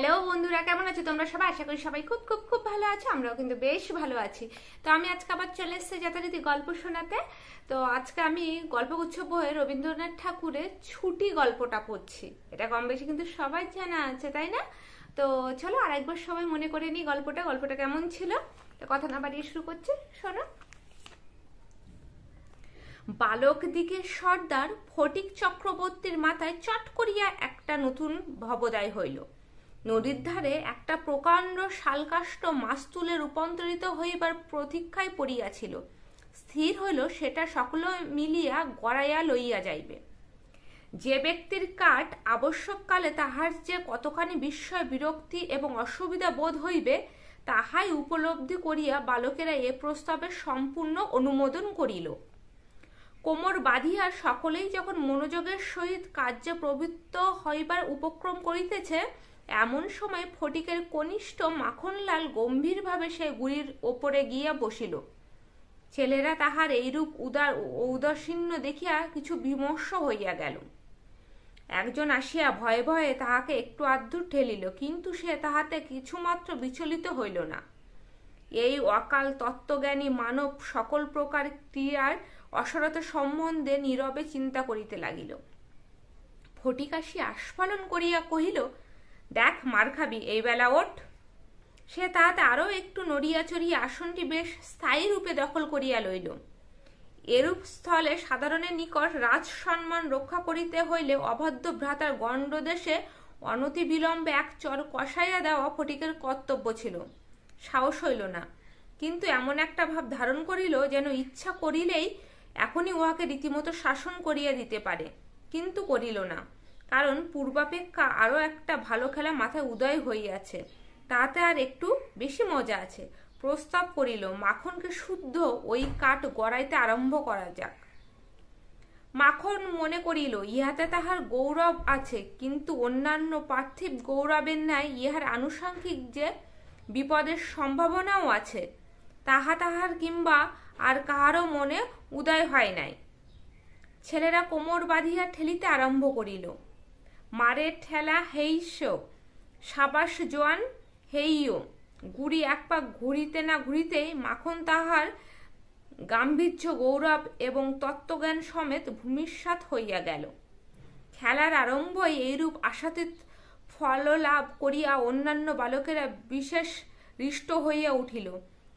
Hello বন্ধুরা, কেমন আছো তোমরা সবাই? আশা করি সবাই খুব খুব খুব ভালো আছো। আমরাও কিন্তু বেশ ভালো আছি। তো আমি আজকে আবার চলে এসেছি যথারীতি গল্প শোনাতে। তো আজকে আমি গল্পগুচ্ছ বইয়ে রবীন্দ্রনাথ ঠাকুরের ছুটি গল্পটা পড়ছি। এটা কম বেশি কিন্তু সবাই জানা আছে, তাই না? তো চলো আরেকবার সবাই মনে করে নিই গল্পটা কেমন ছিল। তো কথা না বাড়িয়ে শুরু করছি, শোনো। বালক দিকে সর্দার ফটিক চক্রবর্তীর মাথায় চট করিয়া একটা নতুন ভবদায় হইল। নদীর ধারে একটা প্রকাণ্ড শালকাষ্ঠ মাস্তুলে রূপান্তরিত হইবার প্রতীক্ষায় পড়িয়াছিল। স্থির হইল সেটা সকল মিলিয়া গড়াইয়া লইয়া যাইবে। যে ব্যক্তির কাঠ আবশ্যককালে তাহার যে কতখানি বিস্ময়, বিরক্তি এবং অসুবিধা বোধ হইবে তাহাই উপলব্ধি করিয়া বালকেরা এ প্রস্তাবে সম্পূর্ণ অনুমোদন করিল। কোমর বাঁধিয়া সকলেই যখন মনোযোগের সহিত কার্যে প্রবৃত্ত হইবার উপক্রম করিতেছে, এমন সময় ফটিকের কনিষ্ঠ মাখনলাল গম্ভীরভাবে সে গুড়ির ওপরে গিয়া বসিল। ছেলেরা তাহার এইরূপ ঔদাসীন্য দেখিয়া কিছু বিমর্ষ হইয়া গেল। একজন আসিয়া ভয়ে ভয়ে তাহাকে একটু আধটু ঠেলিল, কিন্তু সে তাহাতে কিছুমাত্র বিচলিত হইল না। এই অকাল তত্ত্বজ্ঞানী মানব সকল প্রকার ক্রিয়ার অসারতা সম্বন্ধে নীরবে চিন্তা করিতে লাগিল। ফটিক আসিয়া আস্ফালন করিয়া কহিল, দেখ মার খাবি, এই বেলা ওঠ। সে তাহাতে আরও একটু নড়িয়া চড়িয়া আসনটি বেশ স্থায়ী রূপে দখল করিয়া লইল। এরূপ স্থলে সাধারণের নিকট রাজ সম্মান রক্ষা করিতে হইলে অবাধ্য ভ্রাতার গণ্ডদেশে অনতি বিলম্বে এক চর কষাইয়া দেওয়া ফটিকের কর্তব্য ছিল। সাহস হইল না, কিন্তু এমন একটা ভাব ধারণ করিল যেন ইচ্ছা করিলেই এখনই উহাকে রীতিমতো শাসন করিয়া দিতে পারে, কিন্তু করিল না। কারণ পূর্বাপেক্ষা আরও একটা ভালো খেলা মাথায় উদয় হইয়াছে, তাতে আর একটু বেশি মজা আছে। প্রস্তাব করিল, মাখনকে শুদ্ধ ওই কাঠ গড়াইতে আরম্ভ করা যাক। মাখন মনে করিল, ইহাতে তাহার গৌরব আছে, কিন্তু অন্যান্য পার্থিব গৌরবের ন্যায় ইহার আনুষঙ্গিক যে বিপদের সম্ভাবনাও আছে, তাহা তাহার কিংবা আর কাহারও মনে উদয় হয় নাই। ছেলেরা কোমর বাঁধিয়া ঠেলিতে আরম্ভ করিল। মারে ঠেলা হেইস, সাবাস জোয়ান, হেইও। গুড়ি এক পা ঘুরিতে না ঘুরিতেই মাখন তাহার গাম্ভীর্য, গৌরব এবং তত্ত্বজ্ঞান সমেত ভূমিসাৎ হইয়া গেল। খেলার আরম্ভই এইরূপ আশাতীত ফললাভ করিয়া অন্যান্য বালকেরা বিশেষ হৃষ্ট হইয়া উঠিল,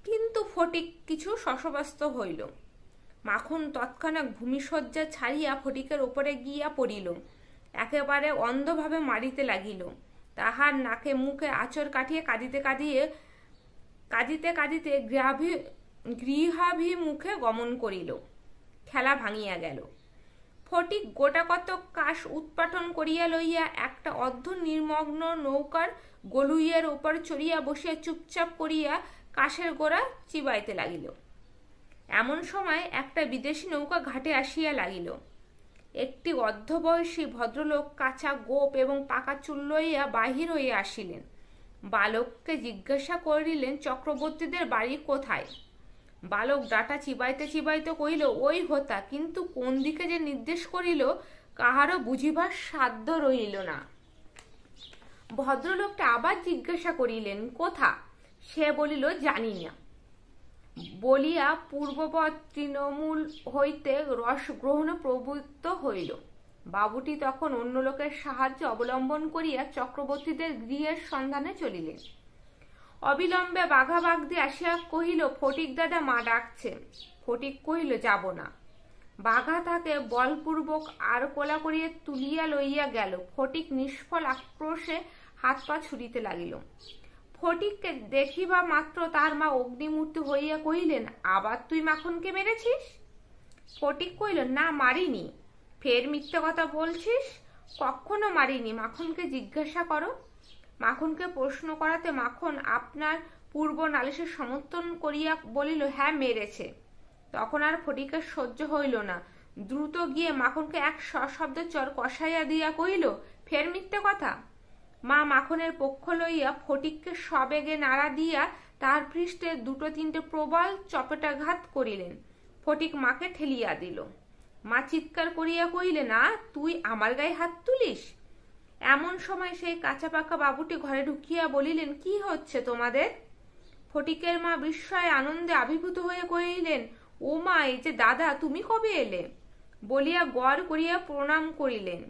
কিন্তু ফটিক কিছু শশব্যস্ত হইল। মাখন তৎক্ষণাৎ ভূমিশয্যা ছাড়িয়া ফটিকের ওপরে গিয়া পড়িল, একেবারে অন্ধভাবে মারিতে লাগিল। তাহার নাকে মুখে আঁচড় কাটিয়ে কাঁদিতে কাঁদিতে গৃহাভিমুখে গমন করিল। খেলা ভাঙিয়া গেল। ফটিক গোটা কত কাশ উৎপাটন করিয়া লইয়া একটা অর্ধ নির্মগ্ন নৌকার গলুইয়ের ওপর চড়িয়া বসিয়া চুপচাপ করিয়া কাশের গোড়া চিবাইতে লাগিল। এমন সময় একটা বিদেশি নৌকা ঘাটে আসিয়া লাগিল। একটি অর্ধবয়সী ভদ্রলোক কাঁচা গোপ এবং পাকা চুল লইয়া বাহির হইয়া আসিলেন। বালককে জিজ্ঞাসা করিলেন, চক্রবর্তীদের বাড়ি কোথায়? বালক ডাটা চিবাইতে চিবাইতে কহিল, ওই হোতা, কিন্তু কোন দিকে যে নির্দেশ করিল কাহারও বুঝিবার সাধ্য রহিল না। ভদ্রলোকটা আবার জিজ্ঞাসা করিলেন, কোথা? সে বলিল, জানি না। বলিয়া পূর্ববৎ তৃণমূল হইতে রস গ্রহণে প্রবৃত্ত হইল। বাবুটি তখন অন্য লোকের সাহায্য অবলম্বন করিয়া চক্রবর্তীদের গৃহের সন্ধানে চলিলেন। অবিলম্বে বাঘাবাগদি আসিয়া কহিল, ফটিক দাদা, মা ডাকছে। ফটিক কহিল, যাব না। বাঘা তাকে বলপূর্বক আর কোলা করিয়া তুলিয়া লইয়া গেল। ফটিক নিষ্ফল আক্রোশে হাত পা ছুড়িতে লাগিল। ফটিককে দেখিবা মাত্র তার মা অগ্নিমূর্তি হইয়া কহিলেন, আবার তুই মাখনকে মেরেছিস? ফটিক কহিল, না, মারিনি। ফের মিথ্যে কথা বলছিস? কখনো মারিনি। মাখনকে জিজ্ঞাসা করো। মাখনকে প্রশ্ন করাতে মাখন আপনার পূর্ব নালিশের সমর্থন করিয়া বলিল, হ্যাঁ, মেরেছে। তখন আর ফটিকের সহ্য হইল না। দ্রুত গিয়ে মাখনকে এক সশব্দে চর কষাইয়া দিয়া কহিল, ফের মিথ্যে কথা। মা মাখনের পক্ষ লইয়া ফটিককে সবেগে নাড়া দিয়া তাহার পৃষ্ঠে দুটো তিনটে প্রবল চপেটাঘাত করিলেন। ফটিক মাকে ঠেলিয়া দিল। মা চিৎকার করিয়া কহিলেন, না, তুই আমার গায়ে হাত তুলিস? এমন সময় সেই কাঁচা পাকা বাবুটি ঘরে ঢুকিয়া বলিলেন, কি হচ্ছে তোমাদের? ফটিকের মা বিস্ময়ে আনন্দে আবির্ভূত হয়ে কহিলেন, ও মা, এই যে দাদা, তুমি কবে এলে? বলিয়া গড় করিয়া প্রণাম করিলেন।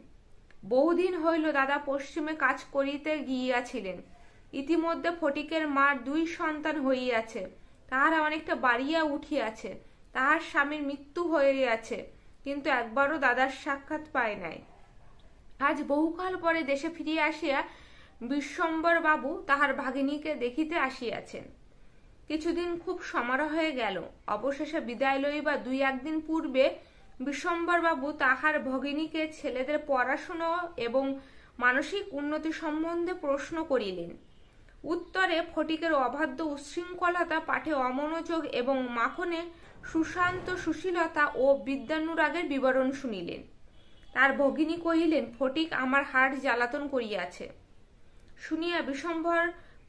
বহুদিন হইল দাদা পশ্চিমে কাজ করিতে গিয়াছিলেন। ইতিমধ্যে ফটিকের মার 2 সন্তান হইয়াছে, তাহারা অনেকটা বাড়িয়া উঠিয়াছে, তাহার স্বামীর মৃত্যু হইয়াছে, কিন্তু একবারও দাদার সাক্ষাৎ পায় নাই। আজ বহুকাল পরে দেশে ফিরিয়া আসিয়া বিশ্বম্বর বাবু তাহার ভাগিনীকে দেখিতে আসিয়াছেন। কিছুদিন খুব সমারোহ হয়ে গেল। অবশেষে বিদায় লইবা 2-1 দিন পূর্বে বিশ্বম্বর বাবু তাহার ভগিনীকে ছেলেদের পড়াশুনো এবং মানসিক উন্নতি সম্বন্ধে প্রশ্ন করিলেন। উত্তরে ফটিকের অবাধ্য উচ্ছৃঙ্খলতা, পাঠে অমনোযোগ এবং মাখনে সুশান্ত সুশীলতা ও বিদ্যানুরাগের বিবরণ শুনিলেন। তার ভগিনী কহিলেন, ফটিক আমার হাড় জ্বালাতন করিয়াছে। শুনিয়া বিশ্বম্বর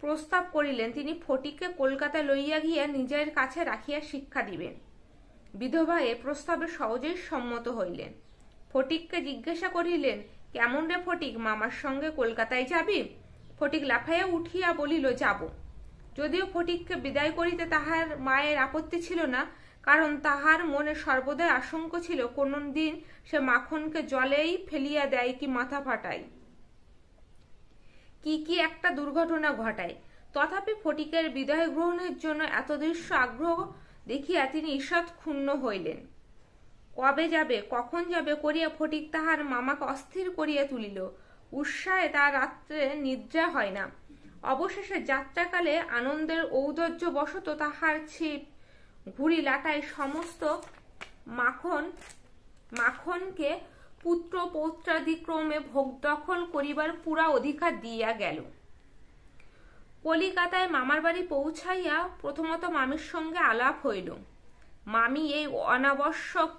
প্রস্তাব করিলেন তিনি ফটিককে কলকাতায় লইয়া গিয়া নিজের কাছে রাখিয়া শিক্ষা দিবেন। বিধবা এ প্রস্তাবে সহজেই সম্মত হইলেন। ফটিককে জিজ্ঞাসা করিলেন, কেমন রে ফটিক, মামার সঙ্গে কলকাতায় যাবি? ফটিক লাফাইয়া উঠিয়া বলিল, যাব। যদিও ফটিককে বিদায় করিতে তাহার মায়ের আপত্তি ছিল না, কারণ তাহার মনে সর্বদাই আশঙ্কা ছিল কোন দিন সে মাখনকে জলেই ফেলিয়া দেয় কি মাথা ফাটায়, কি একটা দুর্ঘটনা ঘটায়। তথাপি ফটিকের বিদায় গ্রহণের জন্য এত দৃশ্য আগ্রহ দেখিয়া তিনি ঈষৎ ক্ষুণ্ণ হইলেন। কবে যাবে, কখন যাবে করিয়া ফটিক তাহার মামাকে অস্থির করিয়া তুলিল। উৎসাহে তার রাত্রে নিদ্রা হয় না। অবশেষে যাত্রাকালে আনন্দের ঔদর্য বশত তাহার ছিপ ঘুড়ি লাটায় সমস্ত মাখনকে পুত্র পৌত্রাদিক্রমে ভোগ দখল করিবার পুরা অধিকার দিয়া গেল। কলিকাতায় মামার বাড়ি পৌঁছাইয়া প্রথমত মামির সঙ্গে আলাপ হইল। মামি এই অনাবশ্যক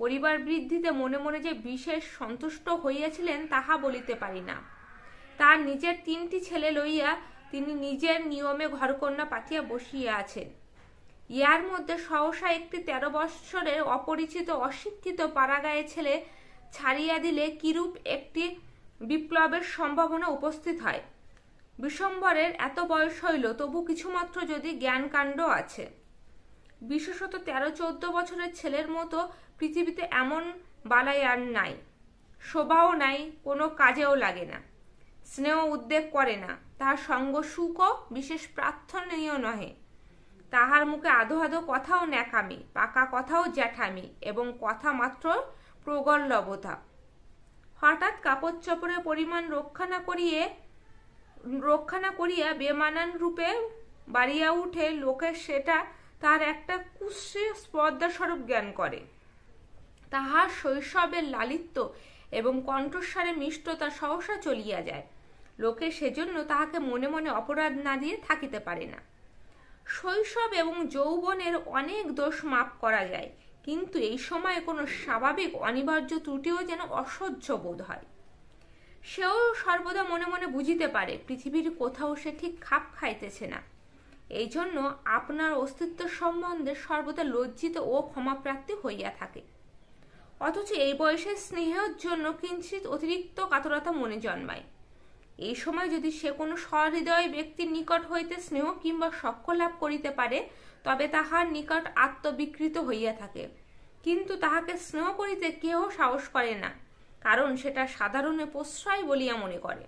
পরিবার বৃদ্ধিতে মনে মনে যে বিশেষ সন্তুষ্ট হইয়াছিলেন তাহা বলিতে পারি না। তার নিজের 3টি ছেলে লইয়া তিনি নিজের নিয়মে ঘরকন্যা পাতিয়া বসিয়া আছেন। ইহার মধ্যে সহসা একটি 13 বৎসরের অপরিচিত অশিক্ষিত পাড়াগাঁয়ে ছেলে ছাড়িয়া দিলে কিরূপ একটি বিপ্লবের সম্ভাবনা উপস্থিত হয়। বিশ্বম্বরের এত বয়স হইল, তবু কিছুমাত্র যদি জ্ঞানকাণ্ড আছে। বিশেষত 13-14 বছরের ছেলের মতো পৃথিবীতে এমন বালাই আর নাই। শোভাও নাই, কোনো কাজেও লাগে না, স্নেহ উদ্বেগ করে না, তাহার সঙ্গ সুখও বিশেষ প্রার্থনীয় নহে। তাহার মুখে আধো আধো কথাও ন্যাকামি, পাকা কথাও জ্যাঠামি এবং কথা মাত্র প্রগল্ভতা। হঠাৎ কাপড় চোপড়ের পরিমাণ রক্ষা না করিয়া বেমানান রূপে বাড়িয়া উঠে লোকের সেটা তার একটা কুৎসি স্পর্ধাস্বরূপ জ্ঞান করে। তাহার শৈশবের লালিত্য এবং কণ্ঠস্বরে মিষ্টতা সহসা চলিয়া যায়। লোকে সেজন্য তাহাকে মনে মনে অপরাধ না দিয়ে থাকিতে পারে না। শৈশব এবং যৌবনের অনেক দোষ মাপ করা যায়, কিন্তু এই সময়ে কোনো স্বাভাবিক অনিবার্য ত্রুটিও যেন অসহ্য বোধ হয়। সেও সর্বদা মনে মনে বুঝিতে পারে পৃথিবীর কোথাও সে ঠিক খাপ খাইতেছে না। এই জন্য আপনার অস্তিত্ব সম্বন্ধে সর্বদা লজ্জিত ও ক্ষমাপ্রার্থী হইয়া থাকে। অথচ এই বয়সে স্নেহের জন্য কিঞ্চিত অতিরিক্ত কাতরতা মনে জন্মায়। এই সময় যদি সে কোনো সহৃদয় ব্যক্তির নিকট হইতে স্নেহ কিংবা সখ্য লাভ করিতে পারে, তবে তাহার নিকট আত্মবিকৃত হইয়া থাকে, কিন্তু তাহাকে স্নেহ করিতে কেহ সাহস করে না, কারণ সেটা সাধারণে প্রশ্রয় বলিয়া মনে করে।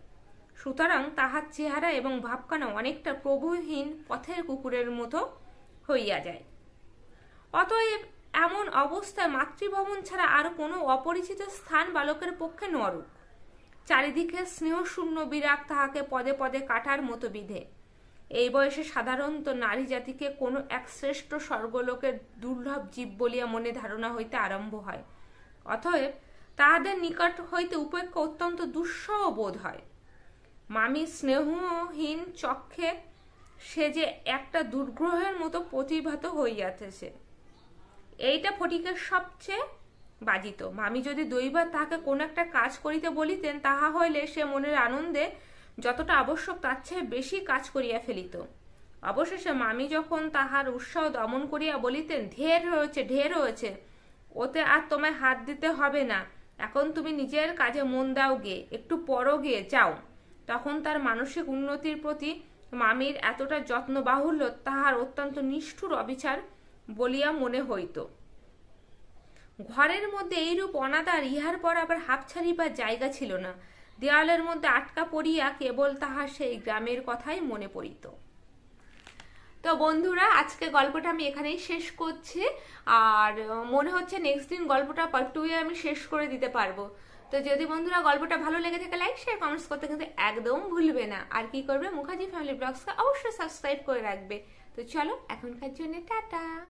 সুতরাং তাহার চেহারা এবং ভাবখানা অনেকটা প্রভুহীন পথের কুকুরের মতো হইয়া যায়। অতএব এমন অবস্থায় মাতৃভবন ছাড়া আর কোনো অপরিচিত স্থান বালকের পক্ষে নরক। চারিদিকে স্নেহশূন্য বিরাগ তাহাকে পদে পদে কাটার মতো বিধে। এই বয়সে সাধারণত নারী জাতিকে কোনো এক শ্রেষ্ঠ স্বর্গলোকের দুর্লভ জীব বলিয়া মনে ধারণা হইতে আরম্ভ হয়। অতএব তাহাদের নিকট হইতে উপেক্ষা অত্যন্ত দুঃসহ বোধ হয়। মামি স্নেহহীন চক্ষে সে যে একটা দুর্গ্রহের মতো প্রতিভাত হইয়াছে, এইটা ফটিকের সবচেয়ে বাজিত। মামি যদি দৈবাৎ তাহাকে কোনো একটা কাজ করিতে বলিতেন, তাহা হইলে সে মনের আনন্দে যতটা আবশ্যক তার চেয়ে বেশি কাজ করিয়া ফেলিত। অবশেষে মামি যখন তাহার উৎসাহ দমন করিয়া বলিতেন, ঢের হয়েছে, ওতে আর তোমায় হাত দিতে হবে না, এখন তুমি নিজের কাজে মন দাও গে, একটু পরও গে যাও। তখন তার মানসিক উন্নতির প্রতি মামির এতটা যত্ন বাহুল্য তাহার অত্যন্ত নিষ্ঠুর অবিচার বলিয়া মনে হইত। ঘরের মধ্যে এইরূপ অনাদার ইহার পর আবার হাঁপ ছাড়িবার জায়গা ছিল না। দেওয়ালের মধ্যে আটকা পড়িয়া কেবল তাহার সেই গ্রামের কথাই মনে পড়িত। তো বন্ধুরা, আজকে গল্পটা আমি এখানেই শেষ করছি। আর মনে হচ্ছে নেক্সট দিন গল্পটা পার্ট 2 এ আমি শেষ করে দিতে পারবো। তো যদি বন্ধুরা গল্পটা ভালো লেগে থাকে লাইক শেয়ার কমেন্টস করতে কিন্তু একদম ভুলবে না। আর কি করবে, মুখার্জি ফ্যামিলি ব্লগসকে অবশ্যই সাবস্ক্রাইব করে রাখবে। তো চলো এখনকার জন্য টাটা।